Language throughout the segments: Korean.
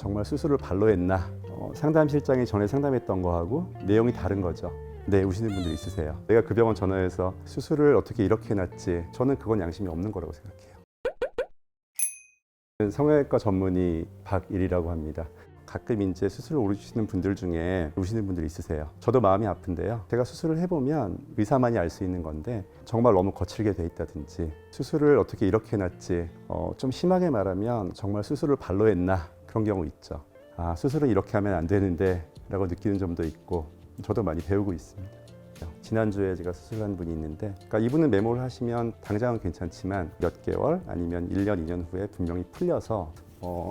정말 수술을 발로 했나? 상담실장이 전에 상담했던 거하고 내용이 다른 거죠. 네, 우시는 분들 있으세요. 내가 그 병원 전화해서 수술을 어떻게 이렇게 해놨지? 저는 그건 양심이 없는 거라고 생각해요. 성형외과 전문의 박일이라고 합니다. 가끔 이제 수술을 오르시는 분들 중에 우시는 분들 있으세요. 저도 마음이 아픈데요. 제가 수술을 해보면 의사만이 알 수 있는 건데 정말 너무 거칠게 돼 있다든지 수술을 어떻게 이렇게 해놨지, 좀 심하게 말하면 정말 수술을 발로 했나, 그런 경우 있죠. 아, 수술은 이렇게 하면 안 되는데 라고 느끼는 점도 있고, 저도 많이 배우고 있습니다. 지난주에 제가 수술한 분이 있는데, 그러니까 이분은 메모를 하시면 당장은 괜찮지만 몇 개월 아니면 1년, 2년 후에 분명히 풀려서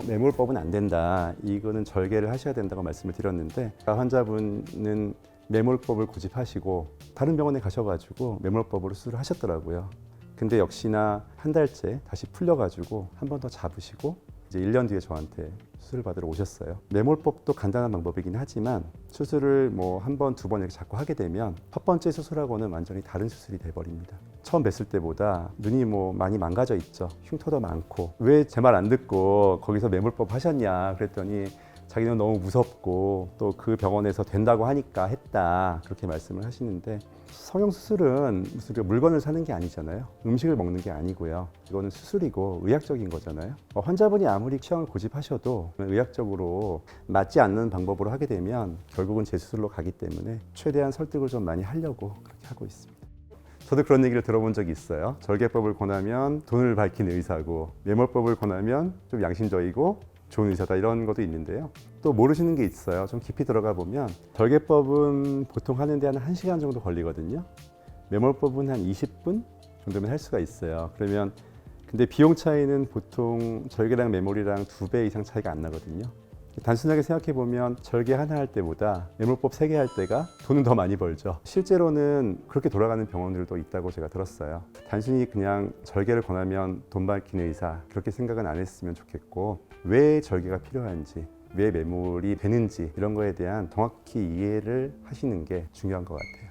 매몰법은 안 된다, 이거는 절개를 하셔야 된다고 말씀을 드렸는데, 환자분은 매몰법을 고집하시고 다른 병원에 가셔가지고 매몰법으로 수술을 하셨더라고요. 근데 역시나 한 달째 다시 풀려가지고 한 번 더 잡으시고 이제 1년 뒤에 저한테 수술을 받으러 오셨어요. 매몰법도 간단한 방법이긴 하지만 수술을 뭐 한 번, 두 번 이렇게 자꾸 하게 되면 첫 번째 수술하고는 완전히 다른 수술이 돼버립니다. 처음 뵀을 때보다 눈이 뭐 많이 망가져 있죠. 흉터도 많고. 왜 제 말 안 듣고 거기서 매몰법 하셨냐 그랬더니 자기는 너무 무섭고 또 그 병원에서 된다고 하니까 했다, 그렇게 말씀을 하시는데, 성형수술은 무슨 물건을 사는 게 아니잖아요. 음식을 먹는 게 아니고요. 이거는 수술이고 의학적인 거잖아요. 환자분이 아무리 취향을 고집하셔도 의학적으로 맞지 않는 방법으로 하게 되면 결국은 재수술로 가기 때문에 최대한 설득을 좀 많이 하려고 그렇게 하고 있습니다. 저도 그런 얘기를 들어본 적이 있어요. 절개법을 권하면 돈을 밝히는 의사고, 매몰법을 권하면 좀 양심적이고 좋은 의사다, 이런 것도 있는데요. 또 모르시는 게 있어요. 좀 깊이 들어가 보면 절개법은 보통 하는데 한 1시간 정도 걸리거든요. 매몰법은 한 20분 정도면 할 수가 있어요. 그러면 근데 비용 차이는 보통 절개랑 매몰이랑 2배 이상 차이가 안 나거든요. 단순하게 생각해 보면 절개 하나 할 때보다 매몰법 3개 할 때가 돈은 더 많이 벌죠. 실제로는 그렇게 돌아가는 병원들도 있다고 제가 들었어요. 단순히 그냥 절개를 권하면 돈 밝히는 의사, 그렇게 생각은 안 했으면 좋겠고, 왜 절개가 필요한지, 왜 매몰이 되는지, 이런 거에 대한 정확히 이해를 하시는 게 중요한 것 같아요.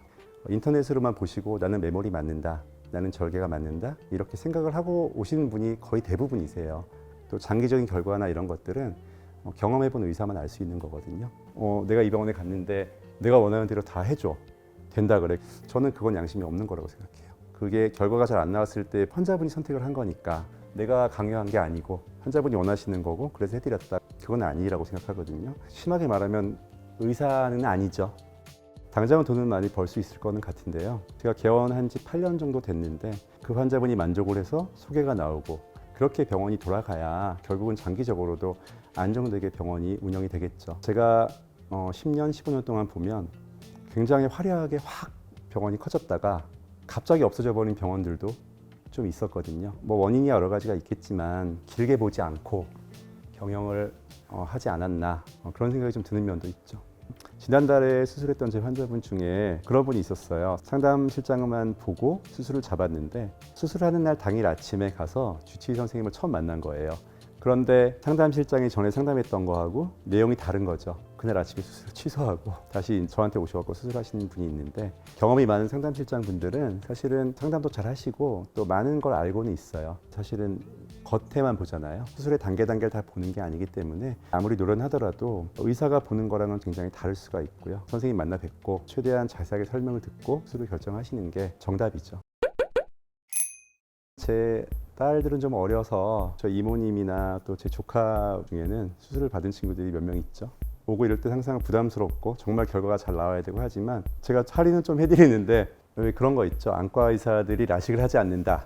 인터넷으로만 보시고 나는 매몰이 맞는다, 나는 절개가 맞는다, 이렇게 생각을 하고 오시는 분이 거의 대부분이세요. 또 장기적인 결과나 이런 것들은 경험해본 의사만 알 수 있는 거거든요. 내가 이 병원에 갔는데 내가 원하는 대로 다 해줘, 된다 그래. 저는 그건 양심이 없는 거라고 생각해요. 그게 결과가 잘 안 나왔을 때 환자분이 선택을 한 거니까 내가 강요한 게 아니고 환자분이 원하시는 거고 그래서 해드렸다, 그건 아니라고 생각하거든요. 심하게 말하면 의사는 아니죠. 당장은 돈은 많이 벌 수 있을 거는 같은데요. 제가 개원한 지 8년 정도 됐는데 그 환자분이 만족을 해서 소개가 나오고 그렇게 병원이 돌아가야 결국은 장기적으로도 안정되게 병원이 운영이 되겠죠. 제가 10년, 15년 동안 보면 굉장히 화려하게 확 병원이 커졌다가 갑자기 없어져 버린 병원들도 좀 있었거든요. 뭐 원인이 여러 가지가 있겠지만 길게 보지 않고 경영을 하지 않았나, 그런 생각이 좀 드는 면도 있죠. 지난달에 수술했던 제 환자분 중에 그런 분이 있었어요. 상담실장만 보고 수술을 잡았는데 수술하는 날 당일 아침에 가서 주치의 선생님을 처음 만난 거예요. 그런데 상담실장이 전에 상담했던 거하고 내용이 다른 거죠. 그날 아침에 수술을 취소하고 다시 저한테 오셔서 수술하시는 분이 있는데, 경험이 많은 상담실장 분들은 사실은 상담도 잘 하시고 또 많은 걸 알고는 있어요. 사실은 겉에만 보잖아요. 수술의 단계를 다 보는 게 아니기 때문에 아무리 노련하더라도 의사가 보는 거랑은 굉장히 다를 수가 있고요. 선생님 만나 뵙고 최대한 자세하게 설명을 듣고 수술을 결정하시는 게 정답이죠. 제 딸들은 좀 어려서 저 이모님이나 또 제 조카 중에는 수술을 받은 친구들이 몇 명 있죠. 오고 이럴 때 항상 부담스럽고 정말 결과가 잘 나와야 되고 하지만 제가 할인은 좀 해드리는데, 왜 그런 거 있죠. 안과 의사들이 라식을 하지 않는다,